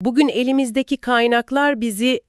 Bugün elimizdeki kaynaklar bizi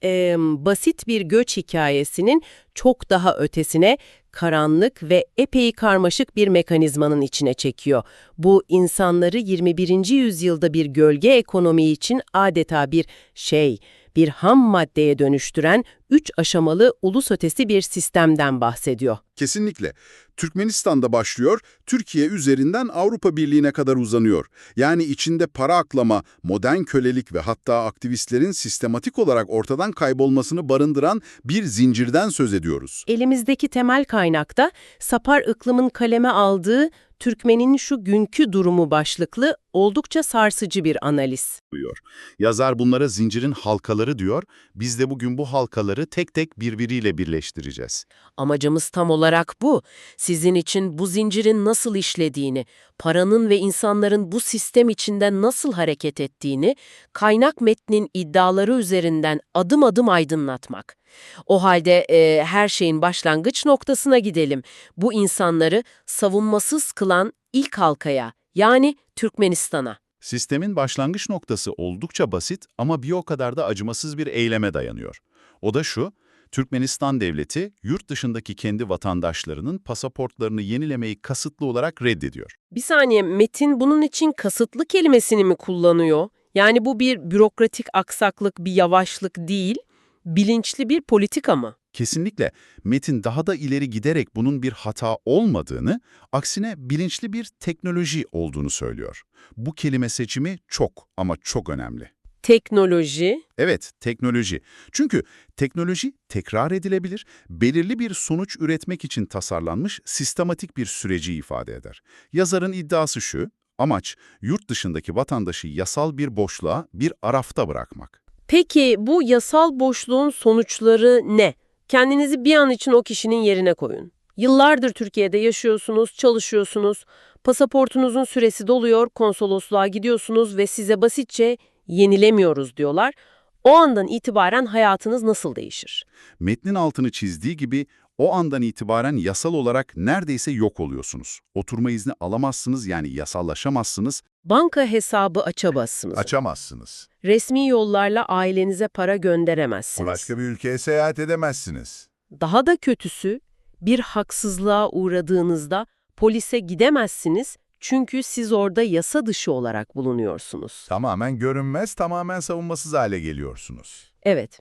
basit bir göç hikayesinin çok daha ötesine, karanlık ve epey karmaşık bir mekanizmanın içine çekiyor. Bu insanları 21. yüzyılda bir gölge ekonomi için adeta bir ham maddeye dönüştüren 3 aşamalı ulus ötesi bir sistemden bahsediyor. Kesinlikle. Türkmenistan'da başlıyor, Türkiye üzerinden Avrupa Birliği'ne kadar uzanıyor. Yani içinde para aklama, modern kölelik ve hatta aktivistlerin sistematik olarak ortadan kaybolmasını barındıran bir zincirden söz ediyoruz. Elimizdeki temel kaynakta Sapar Iklim'in kaleme aldığı Türkmen'in şu günkü durumu başlıklı oldukça sarsıcı bir analiz. Diyor. Yazar bunlara zincirin halkaları diyor, biz de bugün bu halkaları tek tek birbiriyle birleştireceğiz. Amacımız tam olarak bu. Sizin için bu zincirin nasıl işlediğini, paranın ve insanların bu sistem içinde nasıl hareket ettiğini, kaynak metnin iddiaları üzerinden adım adım aydınlatmak. O halde her şeyin başlangıç noktasına gidelim. Bu insanları savunmasız kılan ilk halkaya, yani Türkmenistan'a. Sistemin başlangıç noktası oldukça basit ama bir o kadar da acımasız bir eyleme dayanıyor. O da şu, Türkmenistan devleti yurt dışındaki kendi vatandaşlarının pasaportlarını yenilemeyi kasıtlı olarak reddediyor. Bir saniye, Metin bunun için kasıtlı kelimesini mi kullanıyor? Yani bu bir bürokratik aksaklık, bir yavaşlık değil, bilinçli bir politika mı? Kesinlikle Metin daha da ileri giderek bunun bir hata olmadığını, aksine bilinçli bir teknoloji olduğunu söylüyor. Bu kelime seçimi çok ama çok önemli. Teknoloji. Evet, teknoloji. Çünkü teknoloji tekrar edilebilir, belirli bir sonuç üretmek için tasarlanmış sistematik bir süreci ifade eder. Yazarın iddiası şu, amaç yurt dışındaki vatandaşı yasal bir boşluğa, bir arafta bırakmak. Peki bu yasal boşluğun sonuçları ne? Kendinizi bir an için o kişinin yerine koyun. Yıllardır Türkiye'de yaşıyorsunuz, çalışıyorsunuz, pasaportunuzun süresi doluyor, konsolosluğa gidiyorsunuz ve size basitçe yenilemiyoruz diyorlar. O andan itibaren hayatınız nasıl değişir? Metnin altını çizdiği gibi o andan itibaren yasal olarak neredeyse yok oluyorsunuz. Oturma izni alamazsınız, yani yasallaşamazsınız. Banka hesabı açamazsınız. Açamazsınız. Resmi yollarla ailenize para gönderemezsiniz. Başka bir ülkeye seyahat edemezsiniz. Daha da kötüsü, bir haksızlığa uğradığınızda polise gidemezsiniz çünkü siz orada yasa dışı olarak bulunuyorsunuz. Tamamen görünmez, tamamen savunmasız hale geliyorsunuz. Evet.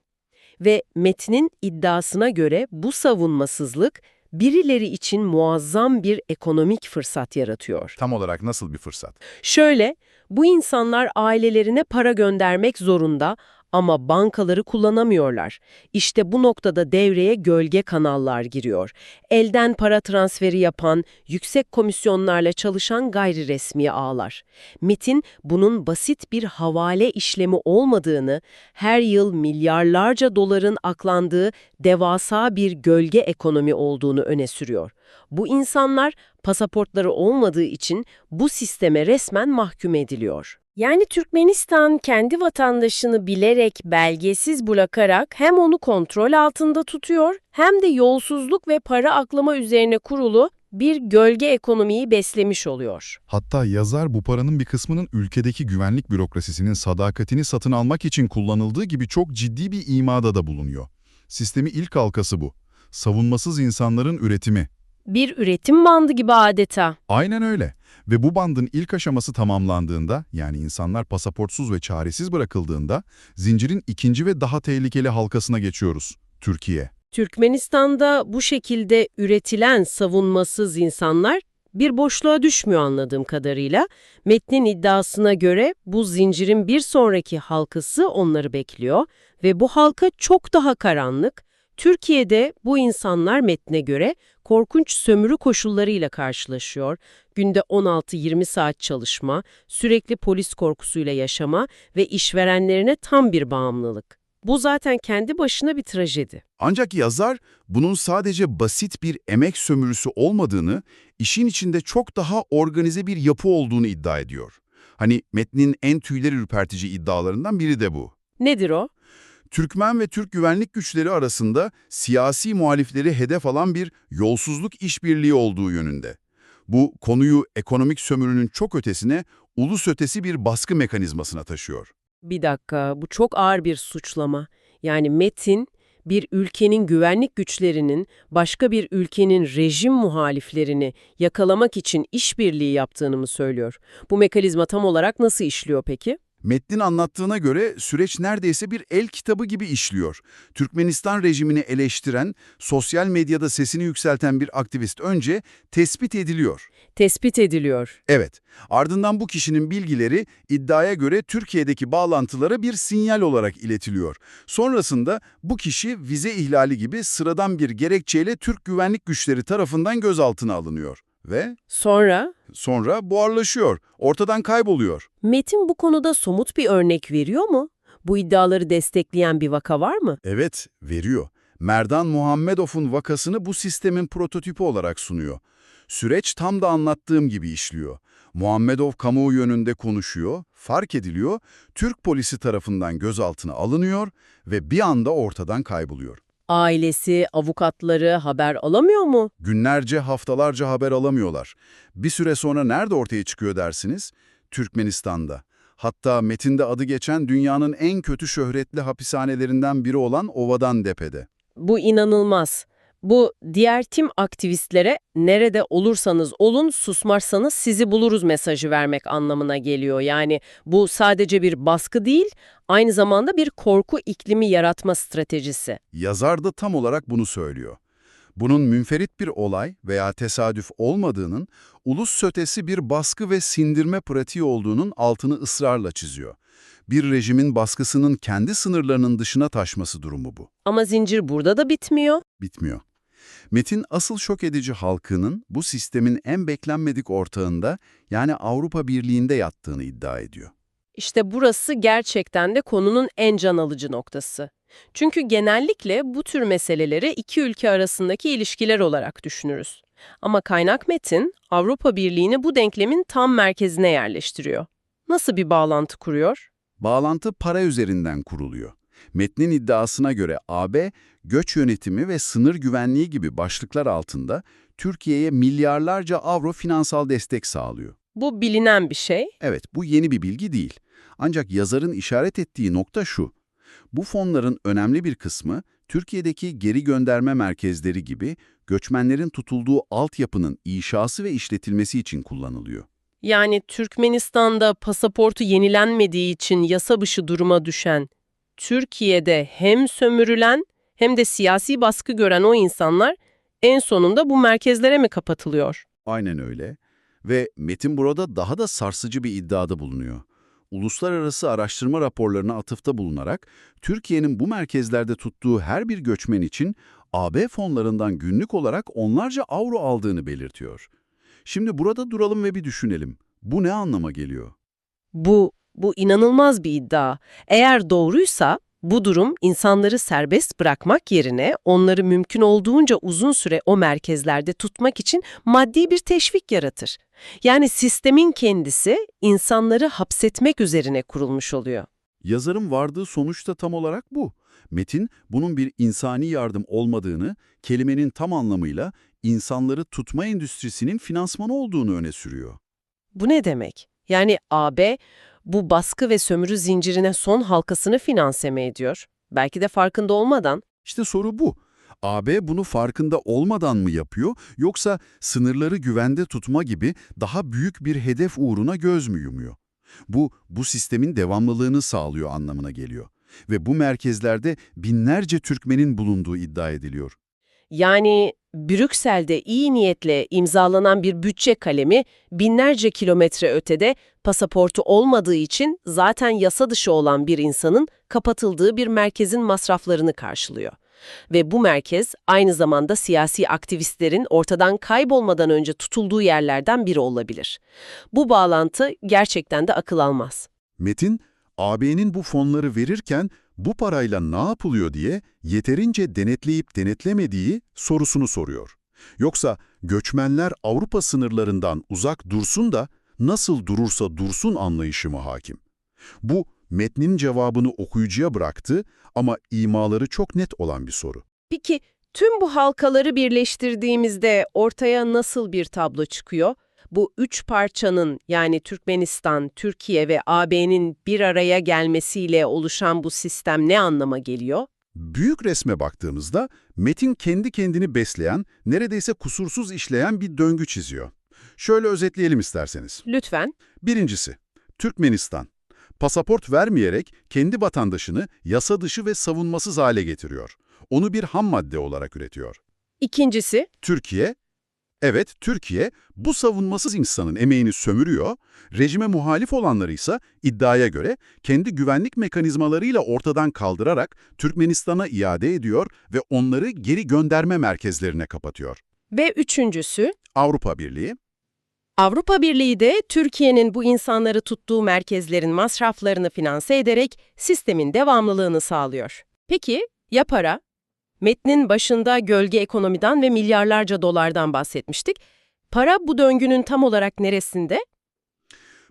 Ve Metin'in iddiasına göre bu savunmasızlık birileri için muazzam bir ekonomik fırsat yaratıyor. Tam olarak nasıl bir fırsat? Şöyle, bu insanlar ailelerine para göndermek zorunda ama bankaları kullanamıyorlar. İşte bu noktada devreye gölge kanallar giriyor. Elden para transferi yapan, yüksek komisyonlarla çalışan gayri resmi ağlar. Metin bunun basit bir havale işlemi olmadığını, her yıl milyarlarca doların aklandığı devasa bir gölge ekonomi olduğunu öne sürüyor. Bu insanlar pasaportları olmadığı için bu sisteme resmen mahkum ediliyor. Yani Türkmenistan kendi vatandaşını bilerek belgesiz bırakarak hem onu kontrol altında tutuyor hem de yolsuzluk ve para aklama üzerine kurulu bir gölge ekonomiyi beslemiş oluyor. Hatta yazar bu paranın bir kısmının ülkedeki güvenlik bürokrasisinin sadakatini satın almak için kullanıldığı gibi çok ciddi bir imada da bulunuyor. Sistemin ilk halkası bu. Savunmasız insanların üretimi. Bir üretim bandı gibi adeta. Aynen öyle. Ve bu bandın ilk aşaması tamamlandığında, yani insanlar pasaportsuz ve çaresiz bırakıldığında, zincirin ikinci ve daha tehlikeli halkasına geçiyoruz. Türkiye. Türkmenistan'da bu şekilde üretilen savunmasız insanlar bir boşluğa düşmüyor anladığım kadarıyla. Metnin iddiasına göre bu zincirin bir sonraki halkası onları bekliyor ve bu halka çok daha karanlık. Türkiye'de bu insanlar metne göre korkunç sömürü koşullarıyla karşılaşıyor. Günde 16-20 saat çalışma, sürekli polis korkusuyla yaşama ve işverenlerine tam bir bağımlılık. Bu zaten kendi başına bir trajedi. Ancak yazar bunun sadece basit bir emek sömürüsü olmadığını, işin içinde çok daha organize bir yapı olduğunu iddia ediyor. Hani metnin en tüyleri ürpertici iddialarından biri de bu. Nedir o? Türkmen ve Türk güvenlik güçleri arasında siyasi muhalifleri hedef alan bir yolsuzluk işbirliği olduğu yönünde. Bu konuyu ekonomik sömürünün çok ötesine, ulus ötesi bir baskı mekanizmasına taşıyor. Bir dakika, bu çok ağır bir suçlama. Yani Metin, bir ülkenin güvenlik güçlerinin başka bir ülkenin rejim muhaliflerini yakalamak için işbirliği yaptığını mı söylüyor? Bu mekanizma tam olarak nasıl işliyor peki? Metnin anlattığına göre süreç neredeyse bir el kitabı gibi işliyor. Türkmenistan rejimini eleştiren, sosyal medyada sesini yükselten bir aktivist önce tespit ediliyor. Tespit ediliyor. Evet, ardından bu kişinin bilgileri iddiaya göre Türkiye'deki bağlantılara bir sinyal olarak iletiliyor. Sonrasında bu kişi vize ihlali gibi sıradan bir gerekçeyle Türk güvenlik güçleri tarafından gözaltına alınıyor. Ve sonra buharlaşıyor, ortadan kayboluyor. Metin bu konuda somut bir örnek veriyor mu? Bu iddiaları destekleyen bir vaka var mı? Evet, veriyor. Merdan Muhammedov'un vakasını bu sistemin prototipi olarak sunuyor. Süreç tam da anlattığım gibi işliyor. Muhammedov kamuoyu önünde konuşuyor, fark ediliyor, Türk polisi tarafından gözaltına alınıyor ve bir anda ortadan kayboluyor. Ailesi, avukatları haber alamıyor mu? Günlerce, haftalarca haber alamıyorlar. Bir süre sonra nerede ortaya çıkıyor dersiniz? Türkmenistan'da. Hatta metinde adı geçen dünyanın en kötü şöhretli hapishanelerinden biri olan Ovadantepe'de. Bu inanılmaz. Bu diğer tim aktivistlere nerede olursanız olun susmazsanız sizi buluruz mesajı vermek anlamına geliyor. Yani bu sadece bir baskı değil, aynı zamanda bir korku iklimi yaratma stratejisi. Yazar da tam olarak bunu söylüyor. Bunun münferit bir olay veya tesadüf olmadığının, ulus ötesi bir baskı ve sindirme pratiği olduğunun altını ısrarla çiziyor. Bir rejimin baskısının kendi sınırlarının dışına taşması durumu bu. Ama zincir burada da bitmiyor. Bitmiyor. Metin asıl şok edici halkının bu sistemin en beklenmedik ortağında, yani Avrupa Birliği'nde yattığını iddia ediyor. İşte burası gerçekten de konunun en can alıcı noktası. Çünkü genellikle bu tür meseleleri iki ülke arasındaki ilişkiler olarak düşünürüz. Ama kaynak metin Avrupa Birliği'ni bu denklemin tam merkezine yerleştiriyor. Nasıl bir bağlantı kuruyor? Bağlantı para üzerinden kuruluyor. Metnin iddiasına göre AB, göç yönetimi ve sınır güvenliği gibi başlıklar altında Türkiye'ye milyarlarca avro finansal destek sağlıyor. Bu bilinen bir şey. Evet, bu yeni bir bilgi değil. Ancak yazarın işaret ettiği nokta şu. Bu fonların önemli bir kısmı Türkiye'deki geri gönderme merkezleri gibi göçmenlerin tutulduğu altyapının inşası ve işletilmesi için kullanılıyor. Yani Türkmenistan'da pasaportu yenilenmediği için yasa dışı duruma düşen, Türkiye'de hem sömürülen hem de siyasi baskı gören o insanlar en sonunda bu merkezlere mi kapatılıyor? Aynen öyle. Ve Metin burada daha da sarsıcı bir iddiada bulunuyor. Uluslararası araştırma raporlarına atıfta bulunarak, Türkiye'nin bu merkezlerde tuttuğu her bir göçmen için AB fonlarından günlük olarak onlarca avro aldığını belirtiyor. Şimdi burada duralım ve bir düşünelim. Bu ne anlama geliyor? Bu inanılmaz bir iddia. Eğer doğruysa bu durum insanları serbest bırakmak yerine onları mümkün olduğunca uzun süre o merkezlerde tutmak için maddi bir teşvik yaratır. Yani sistemin kendisi insanları hapsetmek üzerine kurulmuş oluyor. Yazarın vardığı sonuç da tam olarak bu. Metin, bunun bir insani yardım olmadığını, kelimenin tam anlamıyla insanları tutma endüstrisinin finansmanı olduğunu öne sürüyor. Bu ne demek? Yani AB bu baskı ve sömürü zincirine son halkasını finanse mi ediyor? Belki de farkında olmadan. İşte soru bu. AB bunu farkında olmadan mı yapıyor, yoksa sınırları güvende tutma gibi daha büyük bir hedef uğruna göz mü yumuyor? Bu sistemin devamlılığını sağlıyor anlamına geliyor. Ve bu merkezlerde binlerce Türkmenin bulunduğu iddia ediliyor. Yani Brüksel'de iyi niyetle imzalanan bir bütçe kalemi binlerce kilometre ötede pasaportu olmadığı için zaten yasa dışı olan bir insanın kapatıldığı bir merkezin masraflarını karşılıyor. Ve bu merkez aynı zamanda siyasi aktivistlerin ortadan kaybolmadan önce tutulduğu yerlerden biri olabilir. Bu bağlantı gerçekten de akıl almaz. Metin, AB'nin bu fonları verirken bu parayla ne yapılıyor diye yeterince denetleyip denetlemediği sorusunu soruyor. Yoksa göçmenler Avrupa sınırlarından uzak dursun da nasıl durursa dursun anlayışı mı hakim? Bu, metnin cevabını okuyucuya bıraktı ama imaları çok net olan bir soru. Peki tüm bu halkaları birleştirdiğimizde ortaya nasıl bir tablo çıkıyor? Bu üç parçanın yani Türkmenistan, Türkiye ve AB'nin bir araya gelmesiyle oluşan bu sistem ne anlama geliyor? Büyük resme baktığımızda metin kendi kendini besleyen, neredeyse kusursuz işleyen bir döngü çiziyor. Şöyle özetleyelim isterseniz. Lütfen. Birincisi, Türkmenistan. Pasaport vermeyerek kendi vatandaşını yasa dışı ve savunmasız hale getiriyor. Onu bir ham madde olarak üretiyor. İkincisi, Türkiye, evet Türkiye bu savunmasız insanın emeğini sömürüyor, rejime muhalif olanları ise iddiaya göre kendi güvenlik mekanizmalarıyla ortadan kaldırarak Türkmenistan'a iade ediyor ve onları geri gönderme merkezlerine kapatıyor. ve üçüncüsü, Avrupa Birliği, Avrupa Birliği de Türkiye'nin bu insanları tuttuğu merkezlerin masraflarını finanse ederek sistemin devamlılığını sağlıyor. Peki, ya para? Metnin başında gölge ekonomiden ve milyarlarca dolardan bahsetmiştik. Para bu döngünün tam olarak neresinde?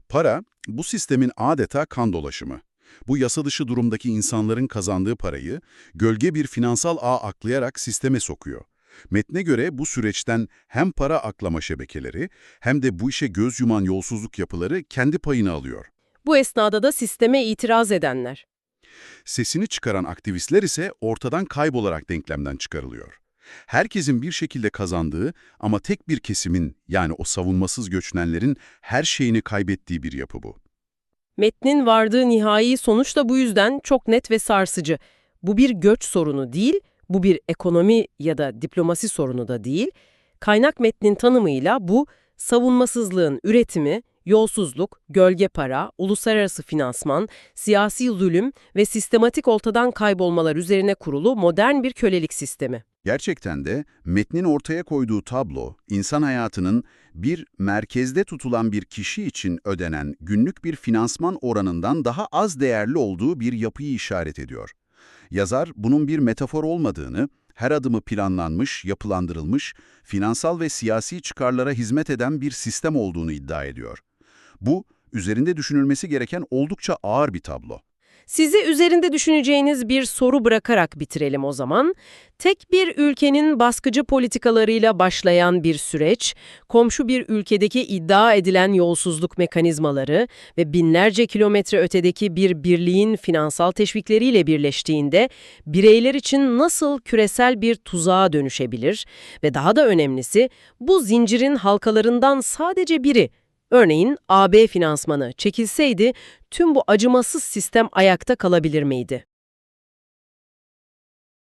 para bu sistemin adeta kan dolaşımı. Bu yasa dışı durumdaki insanların kazandığı parayı gölge bir finansal ağ aklayarak sisteme sokuyor. Metne göre bu süreçten hem para aklama şebekeleri hem de bu işe göz yuman yolsuzluk yapıları kendi payını alıyor. Bu esnada da sisteme itiraz edenler. Sesini çıkaran aktivistler ise ortadan kaybolarak denklemden çıkarılıyor. Herkesin bir şekilde kazandığı ama tek bir kesimin yani o savunmasız göçmenlerin her şeyini kaybettiği bir yapı bu. Metnin vardığı nihai sonuç da bu yüzden çok net ve sarsıcı. Bu bir göç sorunu değil, bu bir ekonomi ya da diplomasi sorunu da değil. Kaynak metnin tanımıyla bu, savunmasızlığın üretimi, yolsuzluk, gölge para, uluslararası finansman, siyasi zulüm ve sistematik ortadan kaybolmalar üzerine kurulu modern bir kölelik sistemi. Gerçekten de metnin ortaya koyduğu tablo, insan hayatının bir merkezde tutulan bir kişi için ödenen günlük bir finansman oranından daha az değerli olduğu bir yapıyı işaret ediyor. Yazar bunun bir metafor olmadığını, her adımı planlanmış, yapılandırılmış, finansal ve siyasi çıkarlara hizmet eden bir sistem olduğunu iddia ediyor. Bu, üzerinde düşünülmesi gereken oldukça ağır bir tablo. Sizi üzerinde düşüneceğiniz bir soru bırakarak bitirelim o zaman. Tek bir ülkenin baskıcı politikalarıyla başlayan bir süreç, komşu bir ülkedeki iddia edilen yolsuzluk mekanizmaları ve binlerce kilometre ötedeki bir birliğin finansal teşvikleriyle birleştiğinde bireyler için nasıl küresel bir tuzağa dönüşebilir ve daha da önemlisi bu zincirin halkalarından sadece biri, örneğin AB finansmanı çekilseydi tüm bu acımasız sistem ayakta kalabilir miydi?